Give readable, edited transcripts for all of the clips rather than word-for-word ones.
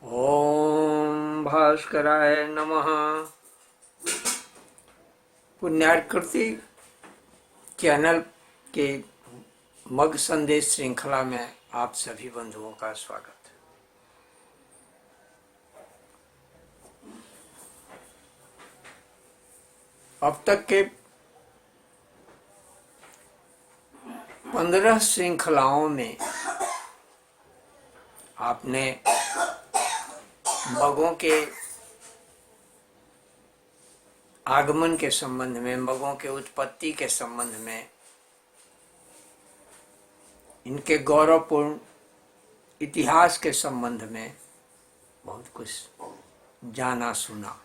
ओम भास्कराय नमः। पुण्याकृति चैनल के मग संदेश श्रृंखला में आप सभी बंधुओं का स्वागत है। अब तक के 15 श्रृंखलाओं में आपने मगों के आगमन के संबंध में, मगों के उत्पत्ति के संबंध में, इनके गौरवपूर्ण इतिहास के संबंध में बहुत कुछ जाना सुना।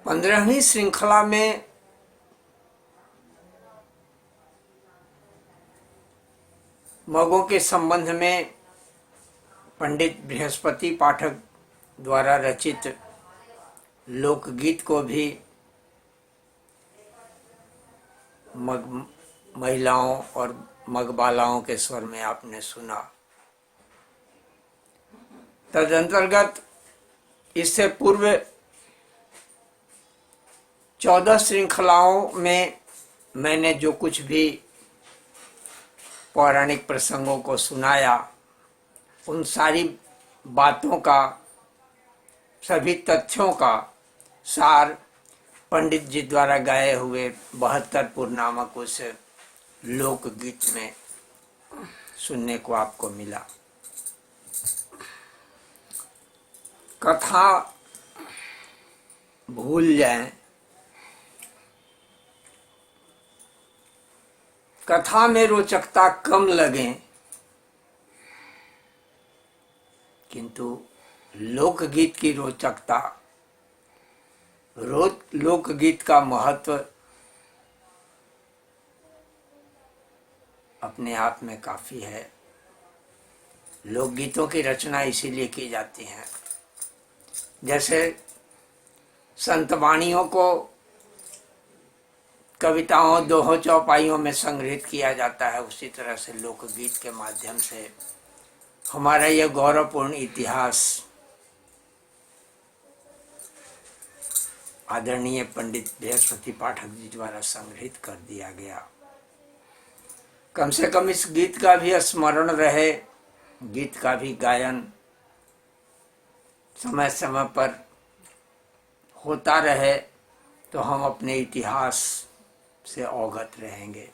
पंद्रहवीं श्रृंखला में मगों के संबंध में पंडित बृहस्पति पाठक द्वारा रचित लोकगीत को भी महिलाओं और मगबालाओं के स्वर में आपने सुना। तदंतर्गत इससे पूर्व 14 श्रृंखलाओं में मैंने जो कुछ भी पौराणिक प्रसंगों को सुनाया, उन सारी बातों का, सभी तथ्यों का सार पंडित जी द्वारा गाए हुए 72 नामक उस लोकगीत में सुनने को आपको मिला। कथा भूल जाएं, कथा में रोचकता कम लगे, किंतु लोकगीत की रोचकता, लोकगीत का महत्व अपने आप में काफी है। लोकगीतों की रचना इसीलिए की जाती है, जैसे संत वाणियों को कविताओं, दोहों, चौपाइयों में संग्रहित किया जाता है, उसी तरह से लोकगीत के माध्यम से हमारा यह गौरवपूर्ण इतिहास आदरणीय पंडित बृहस्पति पाठक जी द्वारा संग्रहित कर दिया गया। कम से कम इस गीत का भी स्मरण रहे, गीत का भी गायन समय समय पर होता रहे, तो हम अपने इतिहास से अवगत रहेंगे।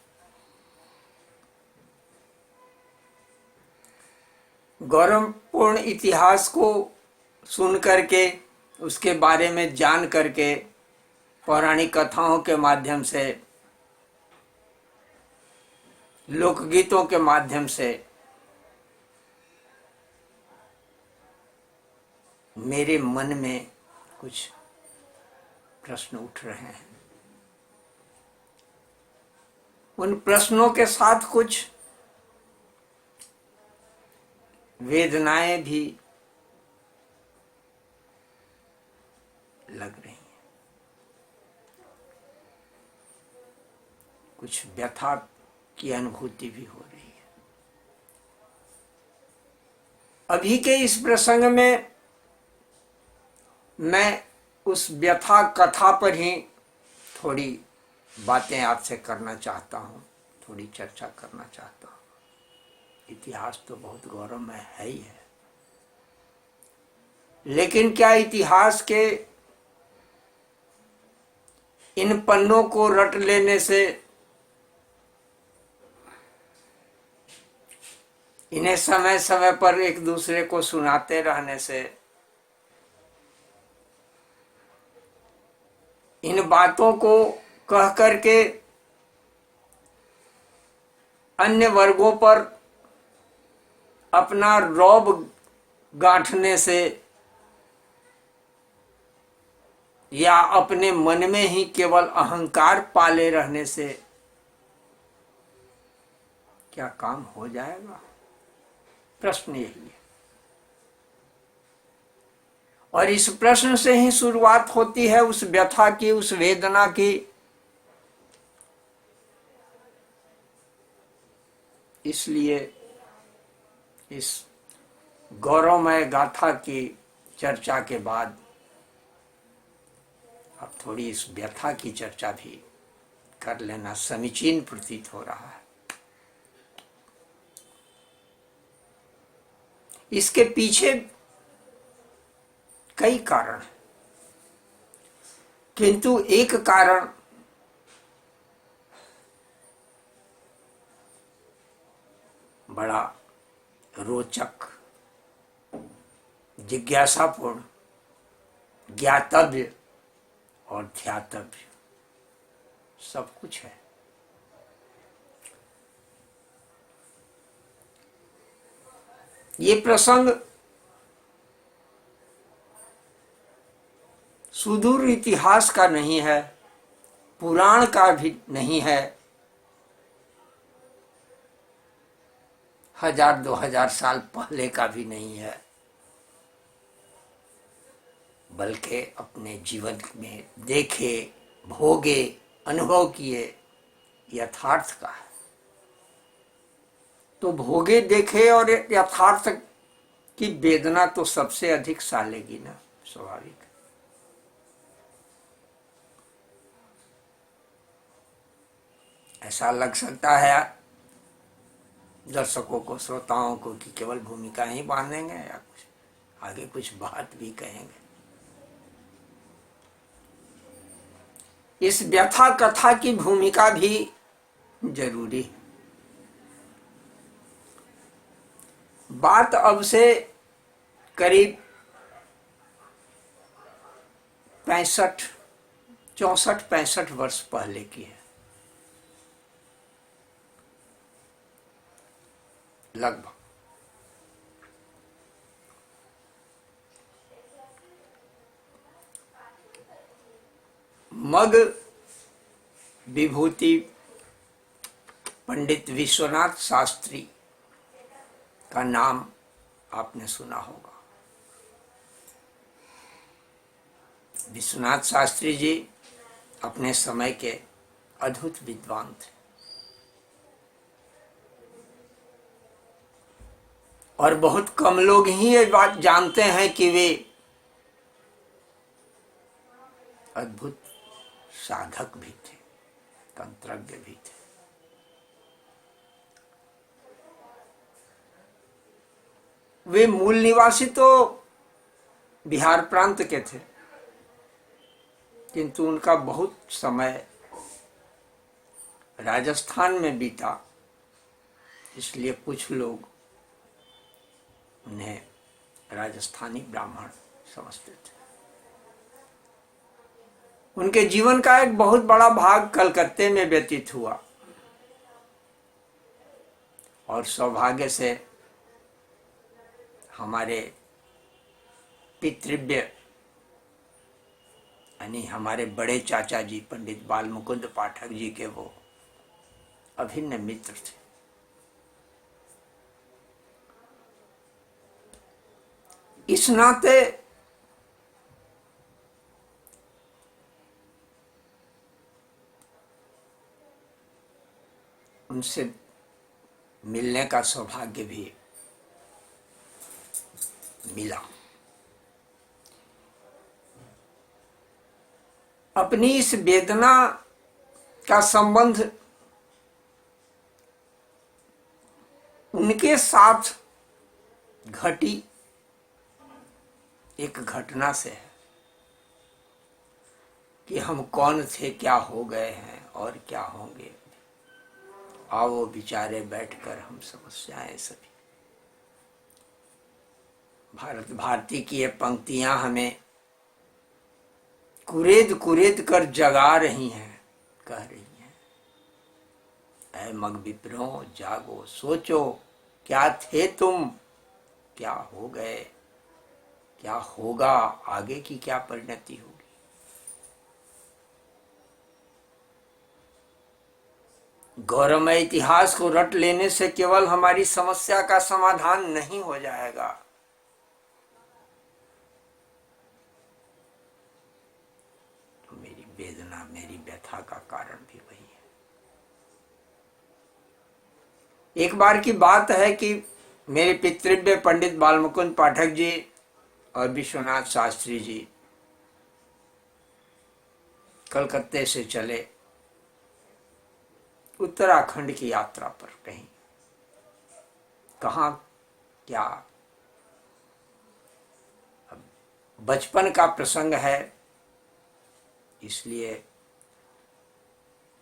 गौरवपूर्ण इतिहास को सुन करके, उसके बारे में जान करके, पौराणिक कथाओं के माध्यम से, लोकगीतों के माध्यम से मेरे मन में कुछ प्रश्न उठ रहे हैं। उन प्रश्नों के साथ कुछ वेदनाएं भी लग रही हैं, कुछ व्यथा की अनुभूति भी हो रही है। अभी के इस प्रसंग में मैं उस व्यथा कथा पर ही थोड़ी बातें आपसे करना चाहता हूँ, थोड़ी चर्चा करना चाहता हूँ। इतिहास तो बहुत गौरवमय है ही है, लेकिन क्या इतिहास के इन पन्नों को रट लेने से, इन्हें समय समय पर एक दूसरे को सुनाते रहने से, इन बातों को कह करके अन्य वर्गों पर अपना रौब गांठने से, या अपने मन में ही केवल अहंकार पाले रहने से क्या काम हो जाएगा? प्रश्न यही है। और इस प्रश्न से ही शुरुआत होती है उस व्यथा की, उस वेदना की, इसलिए इस गौरवमय गाथा की चर्चा के बाद अब थोड़ी इस व्यथा की चर्चा भी कर लेना समीचीन प्रतीत हो रहा है। इसके पीछे कई कारण हैं, किंतु एक कारण बड़ा रोचक, जिज्ञासापूर्ण, ज्ञातव्य और ध्यातव्य सब कुछ है। ये प्रसंग सुदूर इतिहास का नहीं है, पुराण का भी नहीं है, 1000-2000 साल पहले का भी नहीं है, बल्कि अपने जीवन में देखे, भोगे, अनुभव किए यथार्थ का है। तो भोगे, देखे और यथार्थ की वेदना तो सबसे अधिक सालेगी ना, स्वाभाविक। ऐसा लग सकता है दर्शकों को, श्रोताओं को कि केवल भूमिका ही बांधेंगे या कुछ आगे कुछ बात भी कहेंगे। इस व्यथा कथा की भूमिका भी जरूरी है। बात अब से करीब 64-65 वर्ष पहले की है, लगभग। मग विभूति पंडित विश्वनाथ शास्त्री का नाम आपने सुना होगा। विश्वनाथ शास्त्री जी अपने समय के अद्भुत विद्वान थे और बहुत कम लोग ही ये बात जानते हैं कि वे अद्भुत साधक भी थे, तंत्रज्ञ भी थे। वे मूल निवासी तो बिहार प्रांत के थे, किंतु उनका बहुत समय राजस्थान में बीता, इसलिए कुछ लोग उन्हें राजस्थानी ब्राह्मण समझते थे। उनके जीवन का एक बहुत बड़ा भाग कलकत्ते में व्यतीत हुआ और सौभाग्य से हमारे पितृव्य यानी हमारे बड़े चाचा जी पंडित बाल मुकुंद पाठक जी के वो अभिन्न मित्र थे। इस नाते उनसे मिलने का सौभाग्य भी मिला। अपनी इस वेदना का संबंध उनके साथ घटी एक घटना से है कि हम कौन थे, क्या हो गए हैं और क्या होंगे। आओ बिचारे बैठकर हम समस्याएं सभी। भारत भारती की ये पंक्तियां हमें कुरेद कुरेद कर जगा रही हैं, कह रही हैं, ऐ मग विप्रों जागो सोचो, क्या थे तुम, क्या हो गए, क्या होगा, आगे की क्या परिणति होगी। गौरवमय इतिहास को रट लेने से केवल हमारी समस्या का समाधान नहीं हो जाएगा, तो मेरी वेदना, मेरी व्यथा का कारण भी वही है। एक बार की बात है कि मेरे पितृव्य पंडित बालमुकुंद पाठक जी और विश्वनाथ शास्त्री जी कलकत्ते से चले उत्तराखंड की यात्रा पर। कहीं कहाँ क्या, बचपन का प्रसंग है इसलिए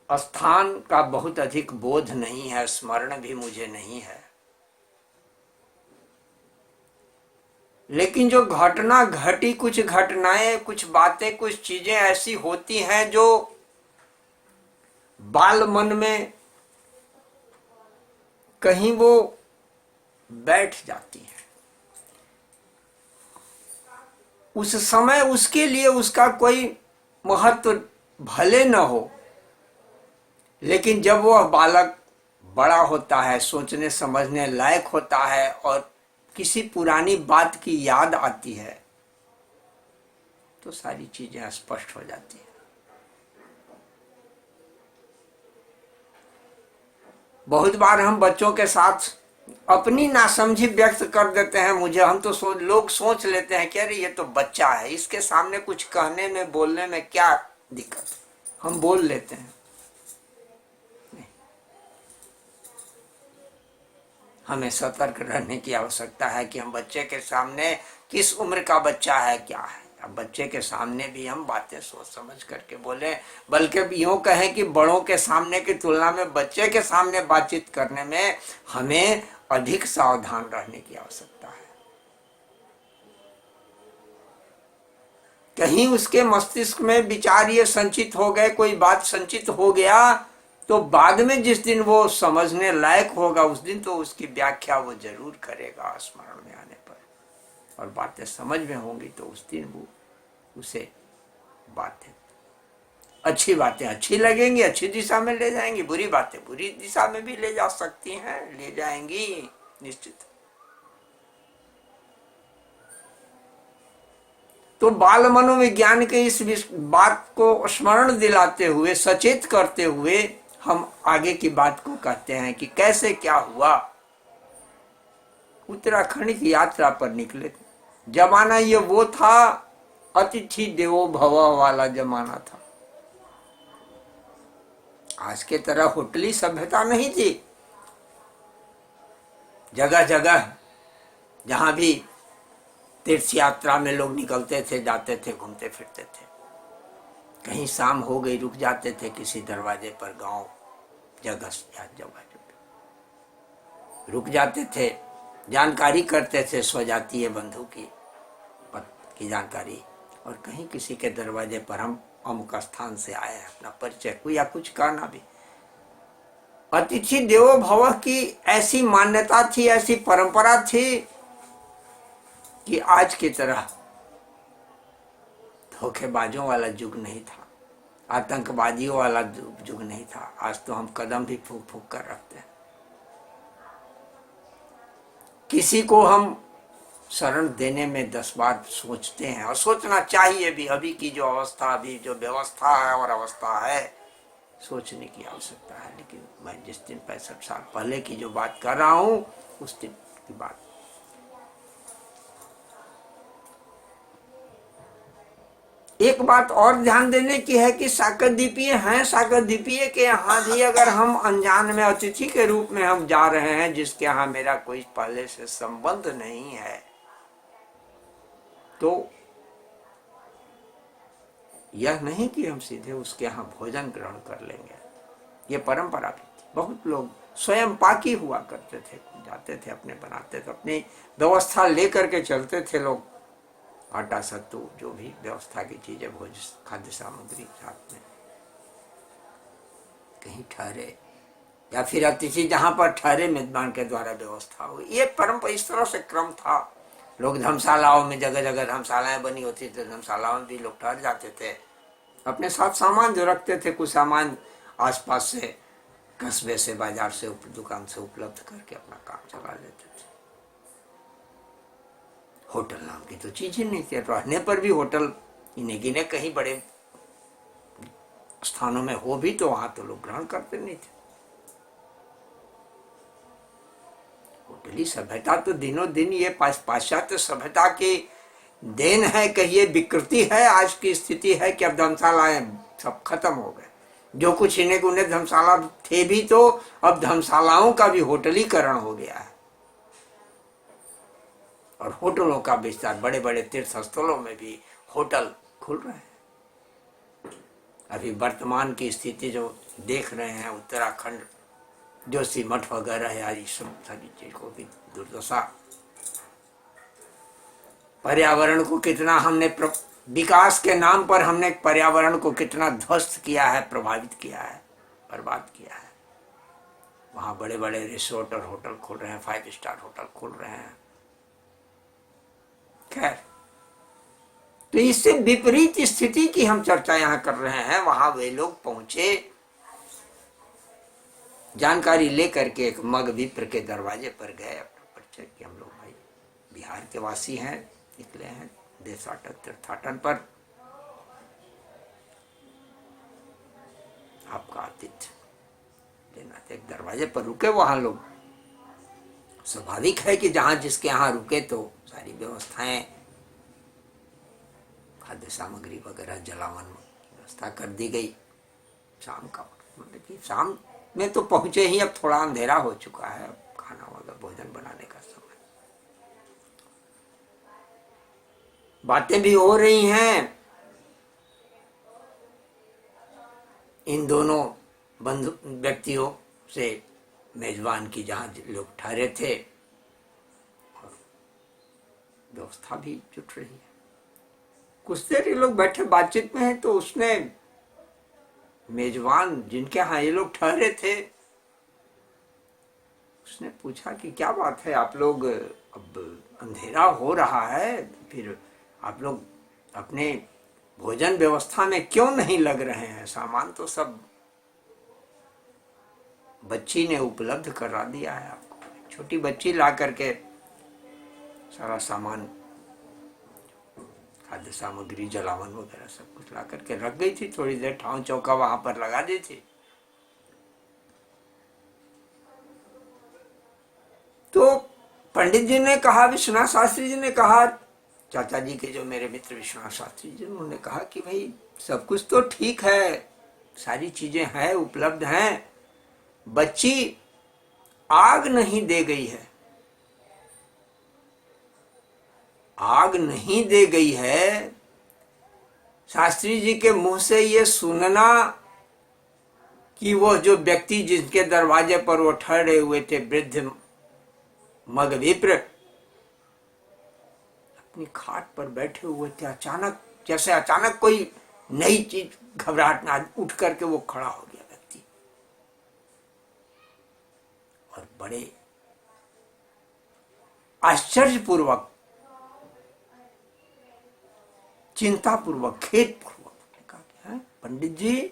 स्थान का बहुत अधिक बोध नहीं है, स्मरण भी मुझे नहीं है, लेकिन जो घटना घटी, कुछ घटनाएं, कुछ बातें, कुछ चीजें ऐसी होती हैं जो बाल मन में कहीं वो बैठ जाती हैं। उस समय उसके लिए उसका कोई महत्व भले न हो, लेकिन जब वह बालक बड़ा होता है, सोचने समझने लायक होता है और किसी पुरानी बात की याद आती है तो सारी चीजें स्पष्ट हो जाती हैं। बहुत बार हम बच्चों के साथ अपनी नासमझी व्यक्त कर देते हैं। हम तो लोग सोच लेते हैं कि अरे ये तो बच्चा है, इसके सामने कुछ कहने में बोलने में क्या दिक्कत, हम बोल लेते हैं। हमें सतर्क रहने की आवश्यकता है कि हम बच्चे के सामने, किस उम्र का बच्चा है क्या है, अब बच्चे के सामने भी हम बातें सोच समझ करके बोले, बल्कि यूं कहें कि बड़ों के सामने की तुलना में बच्चे के सामने बातचीत करने में हमें अधिक सावधान रहने की आवश्यकता है। कहीं उसके मस्तिष्क में विचार ये संचित हो गए, कोई बात संचित हो गया तो बाद में जिस दिन वो समझने लायक होगा उस दिन तो उसकी व्याख्या वो जरूर करेगा स्मरण में आने पर, और बातें समझ में होंगी तो उस दिन वो उसे बातें, अच्छी बातें अच्छी लगेंगी, अच्छी दिशा में ले जाएंगी, बुरी बातें बुरी दिशा में भी ले जा सकती हैं, ले जाएंगी निश्चित। तो बाल मनोविज्ञान के इस बात को स्मरण दिलाते हुए, सचेत करते हुए हम आगे की बात को कहते हैं कि कैसे क्या हुआ। उत्तराखंड की यात्रा पर निकले। जमाना ये वो था, अतिथि देवो भव वाला जमाना था। आज के तरह होटली सभ्यता नहीं थी। जगह जगह जहां भी तीर्थ यात्रा में लोग निकलते थे, जाते थे, घूमते फिरते थे, कहीं शाम हो गई रुक जाते थे किसी दरवाजे पर, गांव जगह रुक जाते थे, जानकारी करते थे स्वजातीय बंधु की जानकारी, और कहीं किसी के दरवाजे पर हम अमुक स्थान से आए हैं, अपना परिचय या कुछ कहना भी। अतिथि देवो भव की ऐसी मान्यता थी, ऐसी परंपरा थी कि आज की तरह धोखेबाजों वाला युग नहीं था, आतंकवादियों वाला युग नहीं था। आज तो हम कदम भी फूक फूक कर रखते हैं, किसी को हम शरण देने में 10 बार सोचते हैं, और सोचना चाहिए भी। अभी की जो अवस्था, अभी जो व्यवस्था है और अवस्था है, सोचने की आवश्यकता है। लेकिन मैं जिस दिन 65 साल पहले की जो बात कर रहा हूं उस दिन की बात। एक बात और ध्यान देने की है कि साकरद्वीपीय हैं, साकरद्वीपीय के यहाँ भी अगर हम अनजान में अतिथि के रूप में हम जा रहे हैं, जिसके यहाँ मेरा कोई पहले से संबंध नहीं है, तो यह नहीं कि हम सीधे उसके यहाँ भोजन ग्रहण कर लेंगे। ये परंपरा भी थी। बहुत लोग स्वयं पाकी हुआ करते थे, जाते थे, अपने बनाते थे, अपनी व्यवस्था लेकर के चलते थे लोग, आटा सत्तू जो भी व्यवस्था की चीजें, भोजन खाद्य सामग्री साथ में। कहीं ठहरे या फिर अतिथि जहां पर ठहरे, मेजबान के द्वारा व्यवस्था हो। ये परंपरा, इस तरह से क्रम था। लोग धर्मशालाओं में, जगह जगह धर्मशालाएं बनी होती थी, धर्मशालाओं में भी लोग ठहर जाते थे, अपने साथ सामान जो रखते थे, कुछ सामान आसपास से, कस्बे से, बाजार से, दुकान से उपलब्ध करके अपना काम चला लेते थे। होटल नाम की तो चीज ही नहीं थी। रहने पर भी होटल इन्हें गिने कहीं बड़े स्थानों में हो भी तो वहां तो लोग ग्रहण करते नहीं थे। होटली सभ्यता तो दिनों दिन ये पाश्चात्य सभ्यता की देन है, कहिए विकृति है। आज की स्थिति है कि अब धर्मशालाएं सब खत्म हो गए। जो कुछ इन्हें उन्हें धर्मशाला थे भी तो अब धर्मशालाओं का भी होटलीकरण हो गया है और होटलों का विस्तार, बड़े बड़े तीर्थ स्थलों में भी होटल खुल रहे हैं। अभी वर्तमान की स्थिति जो देख रहे हैं, उत्तराखंड जोशी मठ वगैरह है, आज सब सारी चीज को भी दुर्दशा। पर्यावरण को कितना हमने विकास के नाम पर हमने पर्यावरण को कितना ध्वस्त किया है, प्रभावित किया है, बर्बाद किया है। वहां बड़े बड़े रिसोर्ट और होटल खुल रहे हैं, 5 स्टार होटल खुल रहे हैं। खैर, तो इससे विपरीत स्थिति की हम चर्चा यहां कर रहे हैं। वहां वे लोग पहुंचे, जानकारी लेकर के एक मग विप्र के दरवाजे पर गए, अपना परिचय कि हम लोग भाई बिहार के वासी हैं, निकले हैं देशाटन तीर्थाटन पर, आपका आतिथ्य लेना। एक दरवाजे पर रुके, वहां लोग, स्वाभाविक है कि जहां जिसके यहाँ रुके तो सारी व्यवस्थाएं, खाद्य सामग्री वगैरह, जलावन व्यवस्था कर दी गई। शाम का मतलब कि शाम में तो पहुंचे ही, अब थोड़ा अंधेरा हो चुका है, अब खाना वगैरह भोजन बनाने का समय। बातें भी हो रही हैं इन दोनों बंधु व्यक्तियों से, मेजबान की, जहां लोग ठहरे थे, और व्यवस्था भी जुट रही है। कुछ देर ये लोग बैठे बातचीत में हैं तो उसने, मेजबान जिनके यहाँ ये लोग ठहरे थे, उसने पूछा कि क्या बात है, आप लोग, अब अंधेरा हो रहा है, फिर आप लोग अपने भोजन व्यवस्था में क्यों नहीं लग रहे हैं? सामान तो सब बच्ची ने उपलब्ध करा दिया है आपको। छोटी बच्ची ला करके सारा सामान, खाद्य सामग्री, जलावन वगैरह सब कुछ ला करके रख गई थी। थोड़ी देर ठाव चौका वहां पर लगा दी थी। तो पंडित जी ने कहा, विश्वनाथ शास्त्री जी ने कहा, चाचा जी के जो मेरे मित्र विश्वनाथ शास्त्री जी, उन्होंने कहा कि भाई सब कुछ तो ठीक है, सारी चीजें हैं, उपलब्ध हैं, बच्ची आग नहीं दे गई है, आग नहीं दे गई है। शास्त्री जी के मुंह से ये सुनना कि वो जो व्यक्ति जिसके दरवाजे पर वो ठहरे हुए थे, वृद्ध मग विप्र, अपनी खाट पर बैठे हुए थे, अचानक, जैसे अचानक कोई नई चीज, घबराहट में उठ करके वो खड़ा हो गया व्यक्ति, और बड़े आश्चर्यपूर्वक, चिंतापूर्वक, खेदपूर्वक कहा, पंडित जी,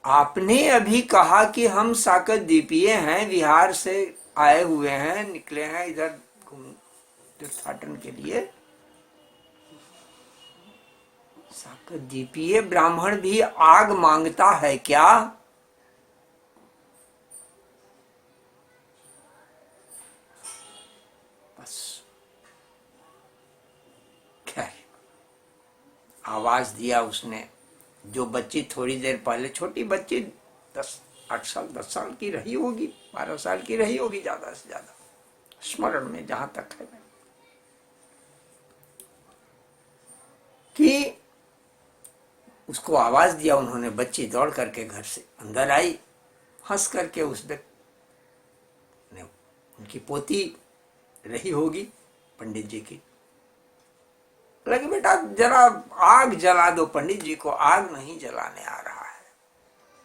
आपने अभी कहा कि हम साकर द्वीपीय हैं, बिहार से आए हुए हैं, निकले हैं इधर तीर्थाटन के लिए। साकर द्वीपीय ब्राह्मण भी आग मांगता है क्या? बस, खैर, आवाज दिया उसने। जो बच्ची थोड़ी देर पहले, छोटी बच्ची 8 साल 10 साल की रही होगी, 12 साल की रही होगी ज्यादा से ज्यादा, स्मरण में जहां तक है, कि उसको आवाज दिया उन्होंने। बच्ची दौड़ करके घर से अंदर आई, हंस करके उस ने, उनकी पोती रही होगी पंडित जी की, लगे बेटा जरा आग जला दो, पंडित जी को आग नहीं जलाने आ रहा है,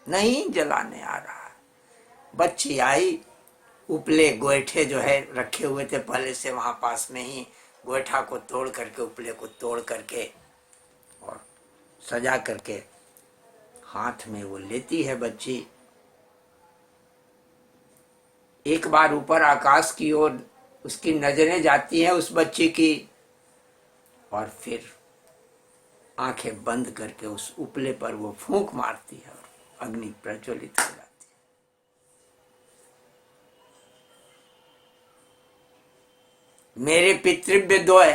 नहीं जलाने आ रहा है। बच्ची आई, उपले गोईठे जो है रखे हुए थे पहले से वहां पास में ही, गोईठा को तोड़ करके, उपले को तोड़ करके और सजा करके हाथ में वो लेती है बच्ची। एक बार ऊपर आकाश की ओर उसकी नजरें जाती हैं उस बच्ची की, और फिर आंखें बंद करके उस उपले पर वो फूंक मारती है और अग्नि प्रज्वलित हो जाती मेरे पितृव्य द्वय,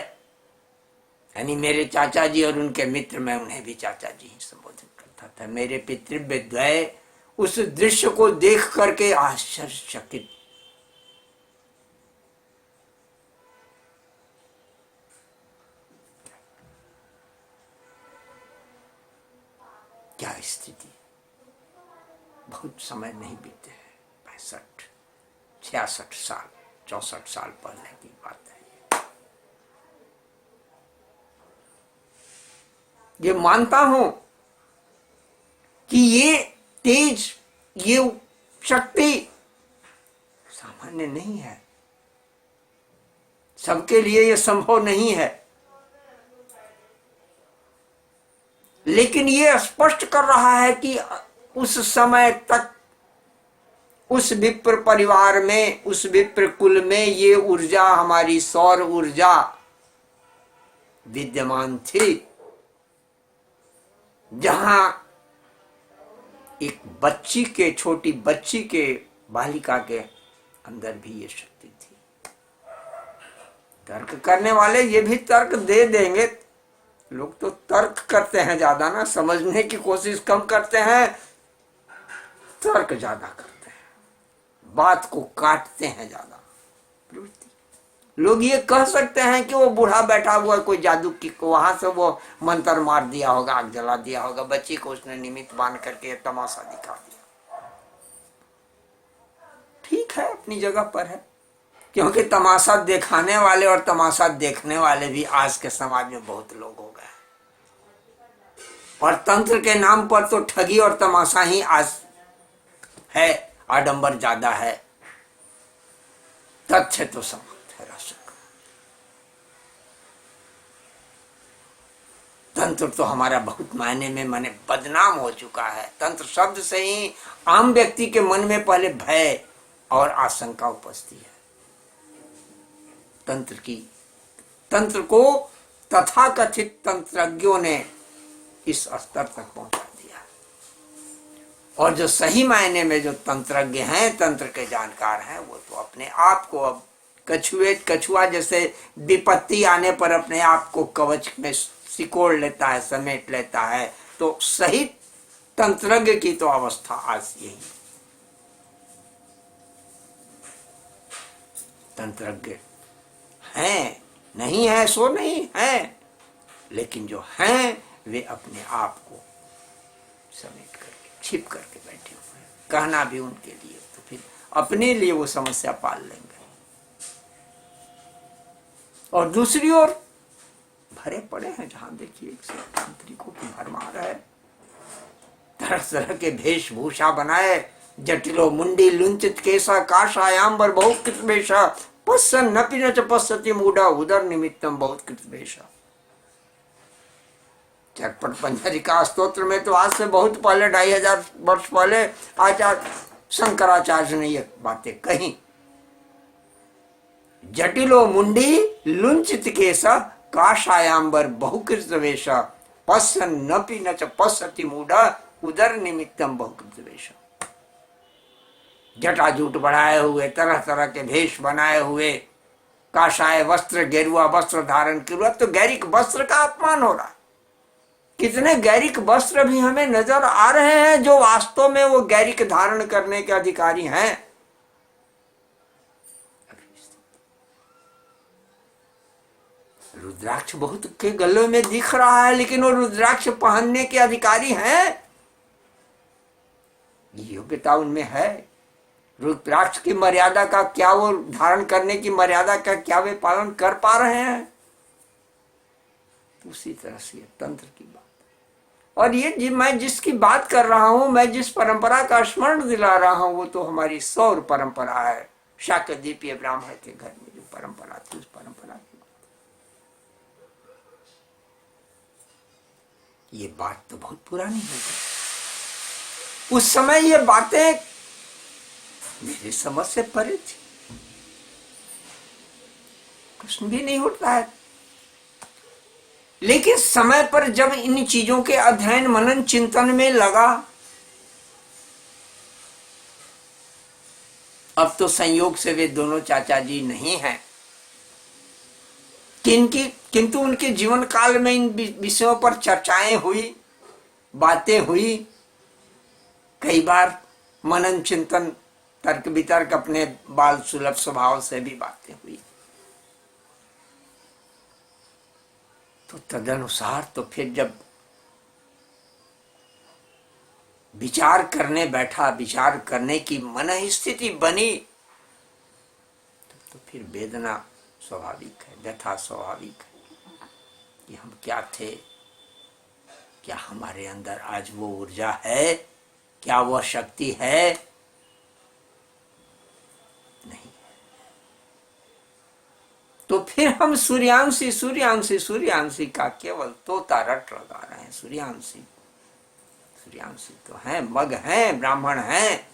यानी मेरे चाचा जी और उनके मित्र, मैं उन्हें भी चाचा जी ही संबोधित करता था। मेरे पितृव्य द्वय उस दृश्य को देख करके आश्चर्यचकित, क्या स्थिति। बहुत समय नहीं बीते हैं, 65 66 साल 64 साल पहले की बात है। ये मानता हूं कि ये तेज, ये शक्ति सामान्य नहीं है, सबके लिए ये संभव नहीं है, लेकिन ये स्पष्ट कर रहा है कि उस समय तक उस विप्र परिवार में, उस विप्र कुल में ये ऊर्जा, हमारी सौर ऊर्जा विद्यमान थी, जहां एक बच्ची के, छोटी बच्ची के, बालिका के अंदर भी ये शक्ति थी। तर्क करने वाले ये भी तर्क दे देंगे, लोग तो तर्क करते हैं ज्यादा ना, समझने की कोशिश कम करते हैं, तर्क ज्यादा करते हैं, बात को काटते हैं ज्यादा। लोग ये कह सकते हैं कि वो बूढ़ा बैठा हुआ कोई जादू की, वहां से वो मंत्र मार दिया होगा, आग जला दिया होगा, बच्ची को उसने निमित्त बांध करके तमाशा दिखा दिया। ठीक है, अपनी जगह पर है, क्योंकि तमाशा दिखाने वाले और तमाशा देखने वाले भी आज के समाज में बहुत लोग हो गए, और तंत्र के नाम पर तो ठगी और तमाशा ही आज है, आडंबर ज्यादा है, तथ्य तो समाप्त है। राशक तंत्र तो हमारा बहुत मायने में माने बदनाम हो चुका है। तंत्र शब्द से ही आम व्यक्ति के मन में पहले भय और आशंका उपजती है। तंत्र को तथाकथित तंत्रज्ञों ने इस स्तर तक पहुंचा दिया, और जो सही मायने में जो तंत्रज्ञ हैं, तंत्र के जानकार हैं, वो तो अपने आप को अब कछुआ जैसे विपत्ति आने पर अपने आप को कवच में सिकोड़ लेता है, समेट लेता है। तो सही तंत्रज्ञ की तो अवस्था आज यही। तंत्रज्ञ हैं, नहीं है सो नहीं है, लेकिन जो हैं वे अपने आप को समेट करके, छिप करके बैठे हुए हैं। कहना भी उनके लिए, तो फिर अपने लिए वो समस्या पाल लेंगे। और दूसरी ओर भरे पड़े हैं, जहां देखिए तांत्रिकों की भरमार है, तरह तरह के वेशभूषा बनाए, जटिलो मुंडी लुंचित केसा काशायांबर बहुत कृतवेशा पश्यन् नपि न च पश्यति मूढ़ा उदर निमित्तम बहुत कृतवेशा। चटपट पंचरिका स्तोत्र में तो आज से बहुत पहले, 2500 वर्ष पहले आचार्य शंकराचार्य ने ये बातें कही। जटिलो मुंडी लुंचित केसा काशायांबर बहुकृत वेश पश्यन् नपि न च पश्यति मूढ़ा उदर निमित्तम बहुकृत वेश। जटाजूट बढ़ाए हुए, तरह तरह के भेष बनाए हुए, काशाय वस्त्र, गेरुआ वस्त्र धारण किया। तो गैरिक वस्त्र का अपमान हो रहा है। कितने गैरिक वस्त्र भी हमें नजर आ रहे हैं जो वास्तव में वो गैरिक धारण करने के अधिकारी हैं। रुद्राक्ष बहुत के गलों में दिख रहा है, लेकिन वो रुद्राक्ष पहनने के अधिकारी हैं, योग्यता उनमें है। रुद्राक्ष की मर्यादा का क्या, वो धारण करने की मर्यादा का क्या वे पालन कर पा रहे हैं? उसी तरह से तंत्र की बात। और ये मैं जिसकी बात कर रहा हूं, मैं जिस परंपरा का स्मरण दिला रहा हूं, वो तो हमारी सौर परंपरा है। शाक्यद्वीपीय ब्राह्मण के घर में जो परंपरा थी, उस परंपरा की बात। ये बात तो बहुत पुरानी हो गई। उस समय ये बातें मेरी समझ से परे थी, प्रश्न भी नहीं उठता है। लेकिन समय पर जब इन चीजों के अध्ययन मनन चिंतन में लगा, अब तो संयोग से वे दोनों चाचा जी नहीं हैं, किंतु उनके जीवन काल में इन विषयों पर चर्चाएं हुई, बातें हुई, कई बार मनन चिंतन तर्क वितर्क अपने बाल सुलभ स्वभाव से भी बातें हुई। तो तदनुसार तो फिर जब विचार करने बैठा, विचार करने की मन स्थिति बनी, तो फिर वेदना स्वाभाविक है, व्यथा स्वाभाविक है कि हम क्या थे, क्या हमारे अंदर आज वो ऊर्जा है, क्या वह शक्ति है? नहीं। तो फिर हम सूर्यांशी सूर्यांशी सूर्यांशी का केवल तोता रट लगा रहे हैं। सूर्यांशी सूर्यांशी तो हैं, मग हैं, ब्राह्मण हैं,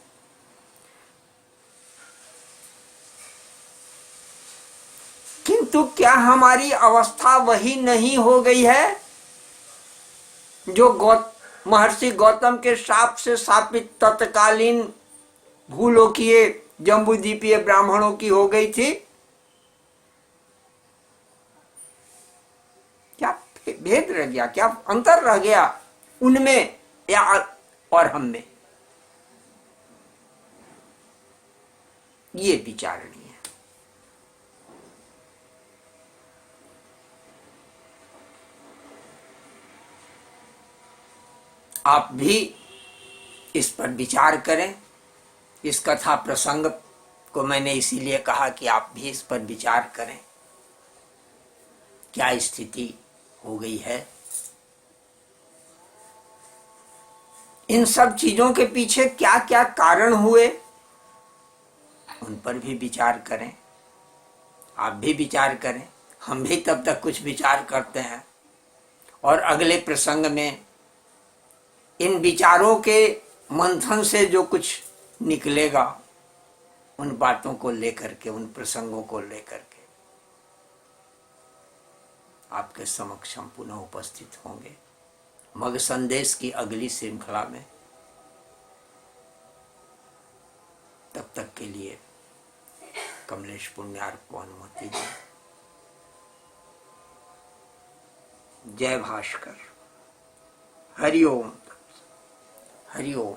किंतु क्या हमारी अवस्था वही नहीं हो गई है जो महर्षि गौतम के शाप से शापित तत्कालीन भूलोकीय जम्बूद्वीपीय ब्राह्मणों की हो गई थी? क्या भेद रह गया, क्या अंतर रह गया उनमें या और हम में? ये विचारणीय है। आप भी इस पर विचार करें। इस कथा प्रसंग को मैंने इसीलिए कहा कि आप भी इस पर विचार करें, क्या स्थिति हो गई है। इन सब चीजों के पीछे क्या क्या कारण हुए, उन पर भी विचार करें। आप भी विचार करें, हम भी तब तक कुछ विचार करते हैं, और अगले प्रसंग में इन विचारों के मंथन से जो कुछ निकलेगा, उन बातों को लेकर के, उन प्रसंगों को लेकर के आपके समक्ष हम पुनः उपस्थित होंगे मग संदेश की अगली श्रृंखला में। तब तक के लिए कमलेश पुण्यार को अनुमति दें। जय भास्कर। हरि ओम। हरि ओम।